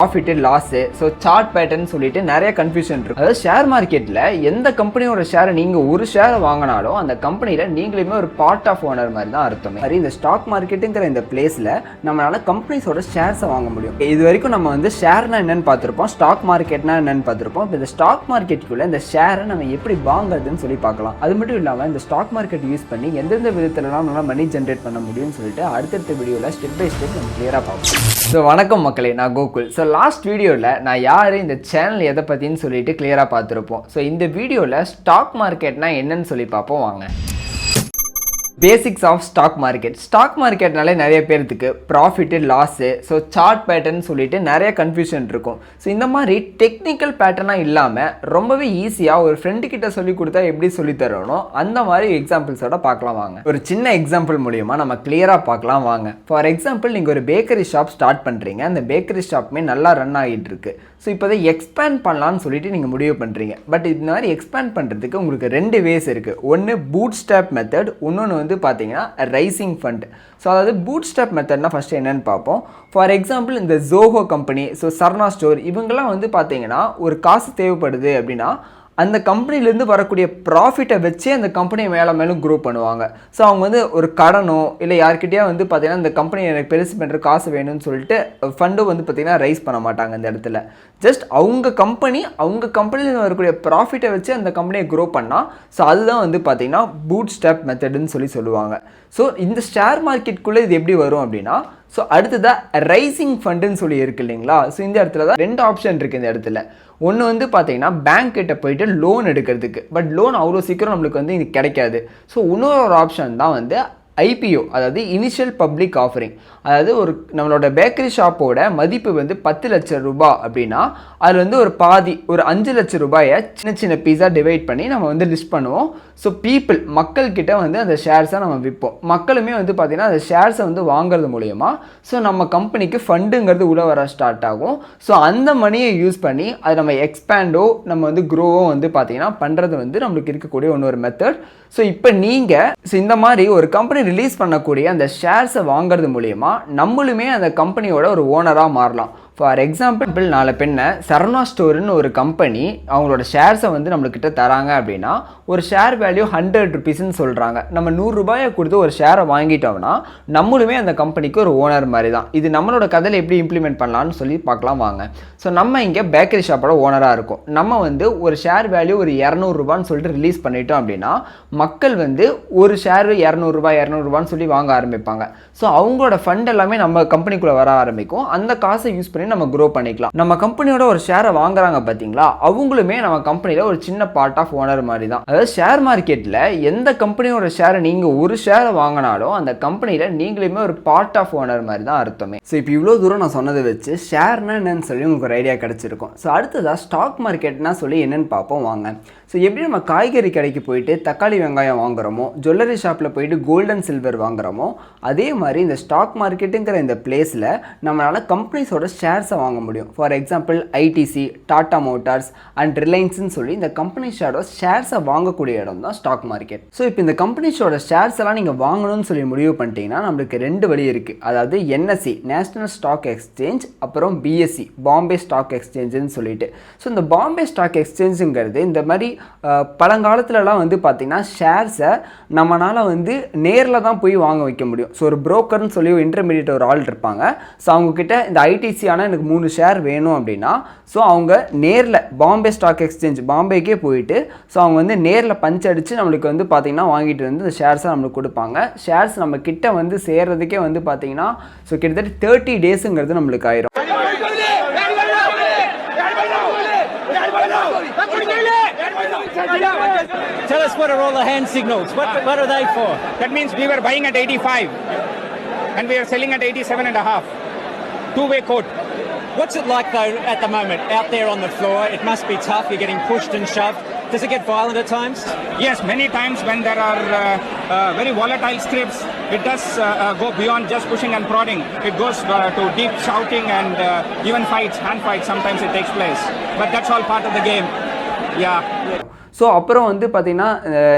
Profit loss so chart pattern சொல்லிட்டு நிறைய confusion இருக்கும். அதாவது ஷேர் மார்க்கெட்டில் எந்த கம்பெனியோட ஷேரை நீங்கள் ஒரு ஷேரை வாங்கினாலும் அந்த கம்பெனியில் நீங்களுமே ஒரு பார்ட் ஆஃப் ஓனர் மாதிரி தான் அர்த்தமே. மாதிரி இந்த ஸ்டாக் மார்க்கெட்டுங்கிற இந்த பிளேஸில் நம்மளால கம்பெனிஸோட ஷேர்ஸை வாங்க முடியும். இது வரைக்கும் நம்ம வந்து ஷேர்னா என்னன்னு பார்த்துருப்போம், ஸ்டாக் மார்க்கெட்னா என்னன்னு பார்த்துருப்போம். இப்போ இந்த ஸ்டாக் மார்க்கெட்டுக்குள்ள இந்த ஷேரை நம்ம எப்படி வாங்குறதுன்னு சொல்லி பார்க்கலாம். அது மட்டும் இல்லாமல் இந்த ஸ்டாக் மார்க்கெட் யூஸ் பண்ணி எந்தெந்த விதத்துலலாம் நல்லா மணி ஜென்ரேட் பண்ண முடியும்னு சொல்லிட்டு அடுத்தடுத்த வீடியோவில் ஸ்டெப் பை ஸ்டெப் நம்ம கிளியராக பார்ப்போம். ஸோ வணக்கம் மக்களே, நான் கோகுல். ஸோ லாஸ்ட் வீடியோவில் நான் யார் இந்த சேனல் எதை பற்றின்னு சொல்லிட்டு கிளியராக பார்த்துருப்போம். ஸோ இந்த வீடியோவில் ஸ்டாக் மார்க்கெட்னா என்னன்னு சொல்லி பார்ப்போம் வாங்க. Basics of stock market. Stock மார்க்கெட்னாலே நிறைய பேர்த்துக்கு profit loss so chart pattern சொல்லிட்டு நிறைய கன்ஃபியூஷன் இருக்கும். ஸோ இந்த மாதிரி டெக்னிக்கல் பேட்டர்னாக இல்லாமல் ரொம்பவே ஈஸியாக ஒரு ஃப்ரெண்டுக்கிட்ட சொல்லி கொடுத்தா எப்படி சொல்லி தரணும் அந்த மாதிரி எக்ஸாம்பிள்ஸோட பார்க்கலாம் வாங்க. ஒரு சின்ன எக்ஸாம்பிள் மூலியமாக நம்ம கிளியராக பார்க்கலாம் வாங்க. ஃபார் எக்ஸாம்பிள் நீங்கள் ஒரு பேக்கரி ஷாப் ஸ்டார்ட் பண்ணுறீங்க, அந்த பேக்கரி ஷாப்புமே நல்லா ரன் ஆகிட்டு இருக்கு. ஸோ இப்போ அதை எக்ஸ்பேண்ட் பண்ணலான்னு சொல்லிட்டு நீங்கள் முடிவு பண்ணுறீங்க. பட் இந்த மாதிரி எக்ஸ்பேண்ட் பண்ணுறதுக்கு உங்களுக்கு ரெண்டு வேஸ் இருக்குது. ஒன்று பூட் ஸ்டாப் மெத்தட், இன்னொன்று வந்து பார்த்தீங்கன்னா ரைசிங் ஃபண்ட். ஸோ அதாவது பூட் ஸ்டாப் மெத்தட்னா ஃபஸ்ட்டு என்னென்னு பார்ப்போம். ஃபார் எக்ஸாம்பிள் இந்த Zoho company, so Sarna store, இவங்கெல்லாம் வந்து பார்த்தீங்கன்னா ஒரு காசு தேவைப்படுது அப்படின்னா அந்த கம்பெனிலேருந்து வரக்கூடிய ப்ராஃபிட்டை வச்சே அந்த கம்பெனியை மேலே மேலும் க்ரோ பண்ணுவாங்க. ஸோ அவங்க வந்து ஒரு கடனோ இல்லை யார்கிட்டயோ வந்து பார்த்தீங்கன்னா இந்த கம்பெனி எனக்கு பெருசு பண்ணுற காசு வேணும்னு சொல்லிட்டு ஃபண்டும் வந்து பார்த்தீங்கன்னா ரைஸ் பண்ண மாட்டாங்க. இந்த இடத்துல ஜஸ்ட் அவங்க கம்பெனிலேருந்து வரக்கூடிய ப்ராஃபிட்டை வச்சு அந்த கம்பெனியை க்ரோ பண்ணால் ஸோ அதுதான் வந்து பார்த்தீங்கன்னா பூட் ஸ்டாப் மெத்தடுன்னு சொல்லுவாங்க. ஸோ இந்த ஷேர் மார்க்கெட்டுக்குள்ளே இது எப்படி வரும் அப்படின்னா, ஸோ அடுத்ததாக ரைசிங் ஃபண்டுன்னு சொல்லி இருக்கு இல்லைங்களா. ஸோ இந்த இடத்துல தான் ரெண்டு ஆப்ஷன் இருக்குது. இந்த இடத்துல ஒன்று வந்து பார்த்தீங்கன்னா பேங்க் கிட்ட போயிட்டு லோன் எடுக்கிறதுக்கு, பட் லோன் அவ்வளோ சீக்கிரம் நம்மளுக்கு வந்து இது கிடைக்காது. ஸோ இன்னொரு ஆப்ஷன் தான் வந்து ஐபிஓ, அதாவது இனிஷியல் பப்ளிக் ஆஃபரிங். அதாவது ஒரு நம்மளோட பேக்கரி ஷாப்போட மதிப்பு வந்து 10 லட்சம் ரூபாய் அப்படின்னா அதில் வந்து ஒரு பாதி ஒரு 5 லட்சம் ரூபாயை சின்ன சின்ன பீஸாக டிவைட் பண்ணி நம்ம வந்து லிஸ்ட் பண்ணுவோம். ஸோ மக்கள்கிட்ட வந்து அந்த ஷேர்ஸை நம்ம விற்போம். மக்களுமே வந்து பார்த்திங்கன்னா அந்த ஷேர்ஸை வந்து வாங்குறது மூலயமா ஸோ நம்ம கம்பெனிக்கு ஃபண்டுங்கிறது உள்ள வர ஸ்டார்ட் ஆகும். ஸோ அந்த மணியை யூஸ் பண்ணி அதை நம்ம எக்ஸ்பேண்டோ நம்ம வந்து க்ரோவோ வந்து பார்த்திங்கன்னா பண்ணுறது வந்து நம்மளுக்கு இருக்கக்கூடிய இன்னொரு மெத்தட். ஸோ இப்போ நீங்கள் இந்த மாதிரி ஒரு கம்பெனி ரிலீஸ் பண்ணக்கூடிய அந்த ஷேர்ஸை வாங்குறது மூலயமா நம்மளுமே அந்த கம்பெனியோட ஒரு ஓனராக மாறலாம். ஃபார் எக்ஸாம்பிள் நாளை பின்ன சர்னா ஸ்டோர்னு ஒரு கம்பெனி அவங்களோட ஷேர்ஸை வந்து நம்மளுக்கிட்ட தராங்க அப்படின்னா ஒரு ஷேர் வேல்யூ 100 ருபீஸ்ன்னு சொல்கிறாங்க. நம்ம 100 ரூபாயை கொடுத்து ஒரு ஷேரை வாங்கிட்டோம்னா நம்மளுமே அந்த கம்பெனிக்கு ஒரு ஓனர் மாதிரி தான். இது நம்மளோட கதையில் எப்படி இம்ப்ளிமெண்ட் பண்ணலான்னு சொல்லி பார்க்கலாம் வாங்க. ஸோ நம்ம இங்கே பேக்கரி ஷாப்போட ஓனராக இருக்கும். நம்ம வந்து ஒரு ஷேர் வேல்யூ ஒரு 200 ரூபான்னு சொல்லிட்டு ரிலீஸ் பண்ணிட்டோம் அப்படின்னா மக்கள் வந்து ஒரு ஷேர் 200 ரூபான்னு சொல்லி வாங்க ஆரம்பிப்பாங்க. ஸோ அவங்களோட ஃபண்ட் எல்லாமே நம்ம கம்பெனிக்குள்ளே வர ஆரம்பிக்கும். அந்த காசை யூஸ் பண்ணி நம்ம க்ரோ பண்ணிக்கலாம். நம்ம கம்பெனியோட ஒரு ஷேரை வாங்குறாங்க பார்த்தீங்களா, அவங்களுமே நம்ம கம்பெனியில் ஒரு சின்ன பார்ட் ஆஃப் ஓனர் மாதிரி தான். அதாவது ஷேர் மார்க்கெட்டில் எந்த கம்பெனியோட ஷேரை நீங்கள் ஒரு ஷேரை வாங்கினாலும் அந்த கம்பெனியில் நீங்களுமே ஒரு பார்ட் ஆஃப் ஓனர் மாதிரி தான் அர்த்தமே. ஸோ இப்போ இவ்வளோ தூரம் நான் சொன்னதை வச்சு ஷேர்னா என்னன்னு சொல்லி உங்களுக்கு ஒரு ஐடியா கிடச்சிருக்கும். ஸோ அடுத்ததாக ஸ்டாக் மார்க்கெட்னா சொல்லி என்னென்னு பார்ப்போம் வாங்க. ஸோ எப்படி நம்ம காய்கறி கடைக்கு போயிட்டு தக்காளி வெங்காயம் வாங்குகிறோமோ, ஜுவல்லரி ஷாப்பில் போயிட்டு கோல்டன் சில்வர் வாங்குகிறோமோ, அதே மாதிரி இந்த ஸ்டாக் மார்க்கெட்டுங்கிற இந்த பிளேஸில் நம்மளால் கம்பெனிஸோட ஷேர்ஸை வாங்க முடியும். For example ITC, Tata Motors and ரிலையன்ஸ்ன்னு சொல்லி இந்த கம்பெனிஸோட ஷேர்ஸை வாங்கக்கூடிய இடம் தான் ஸ்டாக் மார்க்கெட். ஸோ இப்போ இந்த கம்பெனிஸோட ஷேர்ஸ் எல்லாம் நீங்கள் வாங்கணும்னு சொல்லி முடிவு பண்ணிட்டீங்கன்னா நம்மளுக்கு ரெண்டு வழி இருக்குது. அதாவது என்எஸ்சி, நேஷனல் ஸ்டாக் எக்ஸ்சேஞ்ச், அப்புறம் பிஎஸ்சி, பாம்பே ஸ்டாக் எக்ஸ்சேஞ்சுன்னு சொல்லிட்டு. ஸோ இந்த பாம்பே ஸ்டாக் எக்ஸ்சேஞ்சுங்கிறது இந்த மாதிரி பழங்காலத்துலலாம் வந்து பார்த்திங்கன்னா ஷேர்ஸை நம்மளால் வந்து நேரில் தான் போய் வாங்க வைக்க முடியும். ஸோ ஒரு புரோக்கர்னு சொல்லி ஒரு இன்டர்மீடியேட் ஒரு ஆள் இருப்பாங்க. ஸோ அவங்கக்கிட்ட இந்த ஐடிசி ஆனால் எனக்கு 3 ஷேர் வேணும் அப்படின்னா ஸோ அவங்க நேரில் பாம்பே ஸ்டாக் எக்ஸ்சேஞ்ச் பாம்பேக்கே போயிட்டு ஸோ அவங்க வந்து நேரில் பஞ்ச் அடித்து நம்மளுக்கு வந்து பார்த்திங்கன்னா வாங்கிட்டு வந்து இந்த ஷேர்ஸை நம்மளுக்கு கொடுப்பாங்க. ஷேர்ஸ் நம்ம கிட்ட வந்து சேர்றதுக்கே வந்து பார்த்திங்கன்னா ஸோ கிட்டத்தட்ட 30 டேஸுங்கிறது நம்மளுக்கு ஆயிரும். Tell us what are all the hand signals? What are they for? That means we were buying at 85 and we are selling at 87.5. Two-way quote. What's it like though at the moment out there on the floor? It must be tough. You're getting pushed and shoved. Does it get violent at times? Yes, many times when there are very volatile scripts, it does go beyond just pushing and prodding. It goes to deep shouting and even fights, hand fights. Sometimes it takes place. But that's all part of the game. Yeah. So அப்புறம் வந்து பார்த்திங்கன்னா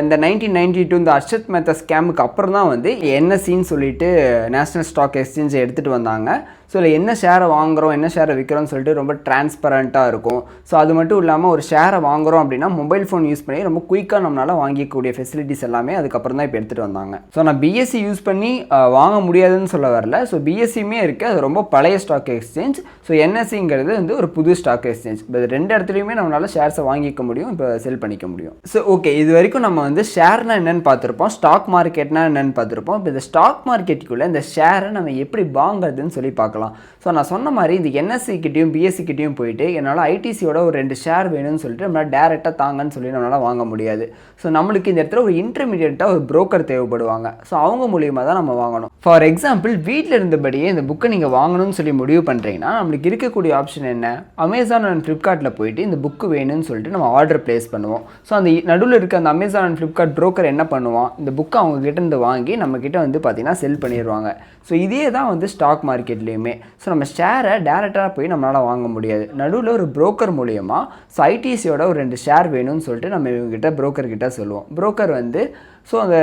இந்த 1992 இந்த அர்ஷத் மேத்தா ஸ்கேமுக்கு அப்புறம் தான் வந்து என்எஸ்சின்னு சொல்லிட்டு national stock எக்ஸ்சேஞ்சை எடுத்துகிட்டு வந்தாங்க. ஸோ இதில் என்ன ஷேரை வாங்குகிறோம் என்ன ஷேரை விற்கிறோம்னு சொல்லிட்டு ரொம்ப டிரான்ஸ்பரண்ட்டாக இருக்கும். ஸோ அது மட்டும் இல்லாமல் ஒரு ஷேரை வாங்குகிறோம் அப்படின்னா மொபைல் ஃபோன் யூஸ் பண்ணி ரொம்ப குயிக்காக நம்மளால் வாங்கிக்கக்கூடிய ஃபெசிலிட்டிஸ் எல்லாமே அதுக்கப்புறம் தான் இப்போ எடுத்துகிட்டு வந்தாங்க. ஸோ நான் பிஎஸ்சி யூஸ் பண்ணி வாங்க முடியாதுன்னு சொல்ல வரல. ஸோ பிஎஸ்சியுமே இருக்குது, அது ரொம்ப பழைய ஸ்டாக் எக்ஸ்சேஞ்ச். ஸோ என்எஸ்சிங்கிறது வந்து ஒரு புது ஸ்டாக் எக்ஸ்சேஞ்ச். இப்போ ரெண்டு இடத்துலையுமே நம்மளால் ஷேர்ஸை வாங்கிக்க முடியும், இப்போ செல் பண்ணிக்க முடியும். ஸோ ஓகே, இது வரைக்கும் நம்ம வந்து ஷேர்னா என்னென்னு பார்த்துருப்போம், ஸ்டாக் மார்க்கெட்னா என்னென்னு பார்த்துருப்போம். இப்போ இந்த ஸ்டாக் மார்க்கெட்டுக்குள்ளே இந்த ஷேரை நம்ம எப்படி வாங்குறதுன்னு சொல்லி பார்க்கலாம். ஸோ நான் சொன்ன மாதிரி இந்த என்எஸ்சி கிட்டையும் பிஎஸ்சி கிட்டையும் போயிட்டு என்னால் ஐடிசியோட ஒரு 2 ஷேர் வேணும்னு சொல்லிட்டு நம்மளால் டேரெக்டாக தாங்கன்னு சொல்லி நம்மளால் வாங்க முடியாது. ஸோ நம்மளுக்கு இந்த இடத்துல ஒரு இன்டர்மீடியட்டாக ஒரு புரோக்கர் தேவைப்படுவாங்க. ஸோ அவங்க மூலியமாக தான் நம்ம வாங்கணும். ஃபார் எக்ஸாம்பிள், வீட்டில் இருந்தபடியே இந்த புக்கை நீங்கள் வாங்கணும்னு சொல்லி முடிவு பண்ணுறீங்கன்னா நம்மளுக்கு இருக்கக்கூடிய ஆப்ஷன் என்ன, அமேசான் அண்ட் ஃப்ளிப்கார்ட்டில் போயிட்டு இந்த புக்கு வேணும்னு சொல்லிட்டு நம்ம ஆர்டர் ப்ளேஸ் பண்ணுவோம். ஸோ அந்த நடுவில் இருக்க அந்த அமேசான் அண்ட் ஃப்ளிப்கார்ட் புரோக்கர் என்ன பண்ணுவான், இந்த புக்கை அவங்க கிட்ட இருந்து வாங்கி நம்மக்கிட்ட வந்து பார்த்திங்கன்னா செல் பண்ணிடுவாங்க. ஸோ இதே தான் வந்து ஸ்டாக் மார்க்கெட்லேயுமே. ஸோ நம்ம ஷேரை டேரெக்டாக போய் நம்மளால் வாங்க முடியாது. நடுவில் ஒரு புரோக்கர் மூலியமாக ஸோ ஐடிசியோட ஒரு 2 ஷேர் வேணும்னு சொல்லிட்டு நம்ம இவங்ககிட்ட புரோக்கர்கிட்ட சொல்லுவோம். புரோக்கர் வந்து ஸோ அந்த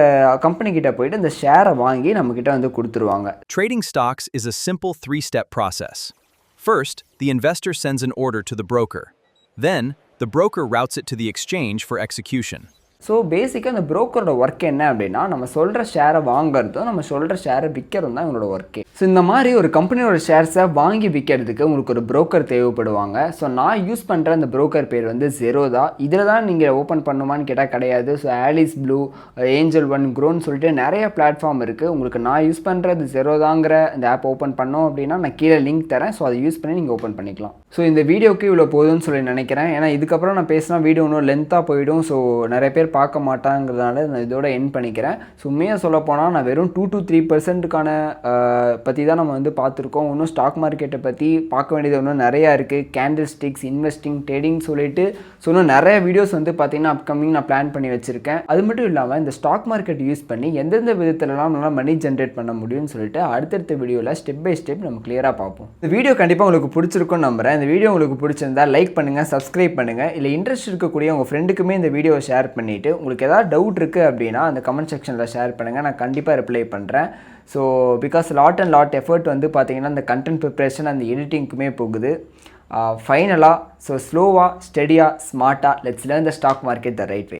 கம்பெனிக்கிட்ட போயிட்டு இந்த ஷேரை வாங்கி நம்மக்கிட்ட வந்து கொடுத்துருவாங்க. Trading stocks is a simple 3-step process. First, the investor sends an order to the broker. Then, the broker routes it to the exchange for execution. So பேசிக்காக இந்த புரோக்கரோட ஒர்க் என்ன அப்படின்னா நம்ம சொல்கிற ஷேரை வாங்குறதும் நம்ம சொல்கிற ஷேரை விற்கிறதும் தான் இவங்களோட ஒர்க்கே. ஸோ இந்த மாதிரி ஒரு கம்பெனியோட ஷேர்ஸை வாங்கி விற்கிறதுக்கு உங்களுக்கு ஒரு புரோக்கர் தேவைப்படுவாங்க. ஸோ நான் யூஸ் பண்ணுற அந்த புரோக்கர் பேர் வந்து ஜெரோதா. இதில் தான் நீங்கள் ஓப்பன் பண்ணுமான்னு கேட்டால் கிடையாது. So Alice Blue, Angel One, க்ரோன்னு சொல்லிட்டு நிறைய பிளாட்ஃபார்ம் இருக்குது. உங்களுக்கு நான் யூஸ் பண்ணுறது ஜெரோதாங்கிற இந்த ஆப் ஓப்பன் பண்ணோம் அப்படின்னா நான் கீழே லிங்க் தரேன். ஸோ அதை யூஸ் பண்ணி நீங்கள் ஓப்பன் பண்ணிக்கலாம். ஸோ இந்த வீடியோக்கு இவ்வளோ போதும்னு சொல்லி நினைக்கிறேன். ஏன்னா இதுக்கப்புறம் நான் பேசினா வீடியோ இன்னும் லென்த்தாக போயிடும். ஸோ நிறைய பேர் பார்க்க மாட்டாங்கிறதுனால நான் இதோட எண்ட் பண்ணிக்கிறேன். ஸோ உண்மையாக சொல்ல போனால் நான் வெறும் 2 to 3% பற்றி தான் நம்ம வந்து பார்த்துருக்கோம். இன்னும் ஸ்டாக் மார்க்கெட்டை பற்றி பார்க்க வேண்டியது இன்னும் நிறையா இருக்குது. கேண்டில் ஸ்டிக்ஸ், இன்வெஸ்டிங், ட்ரேடிங் சொல்லிட்டு ஸோ இன்னும் நிறைய வீடியோஸ் வந்து பார்த்திங்கன்னா அப்கமிங் நான் பிளான் பண்ணி வச்சுருக்கேன். அது மட்டும் இல்லாமல் இந்த ஸ்டாக் மார்க்கெட் யூஸ் பண்ணி எந்தெந்த விதத்துலலாம் நல்லா மணி ஜென்ரேட் பண்ண முடியும்னு சொல்லிட்டு அடுத்தடுத்த வீடியோவில் ஸ்டெப் பை ஸ்டெப் நம்ம கிளியராக பார்ப்போம். இந்த வீடியோ கண்டிப்பாக உங்களுக்கு பிடிச்சிருக்கும்னு நம்புகிறேன். இந்த வீடியோ உங்களுக்கு பிடிச்சிருந்தா லைக் பண்ணுங்கள், சப்ஸ்கிரைப் பண்ணுங்கள். இல்லை இன்ட்ரெஸ்ட் இருக்கக்கூடிய உங்கள் ஃப்ரெண்டுக்குமே இந்த வீடியோவை ஷேர் பண்ணிவிட்டு உங்களுக்கு ஏதாவது டவுட் இருக்குது அப்படின்னா அந்த கமெண்ட் செக்ஷனில் ஷேர் பண்ணுங்கள். நான் கண்டிப்பாக ரிப்ளை பண்ணுறேன். ஸோ பிகாஸ் லாட் எஃபர்ட் வந்து பார்த்திங்கன்னா அந்த கண்டென்ட் ப்ரிப்ரேஷன் அந்த எடிட்டிங்க்குமே போகுது. ஃபைனலாக ஸோ ஸ்லோவாக, ஸ்டெடியாக, ஸ்மார்ட்டாக let's learn the stock market the right way.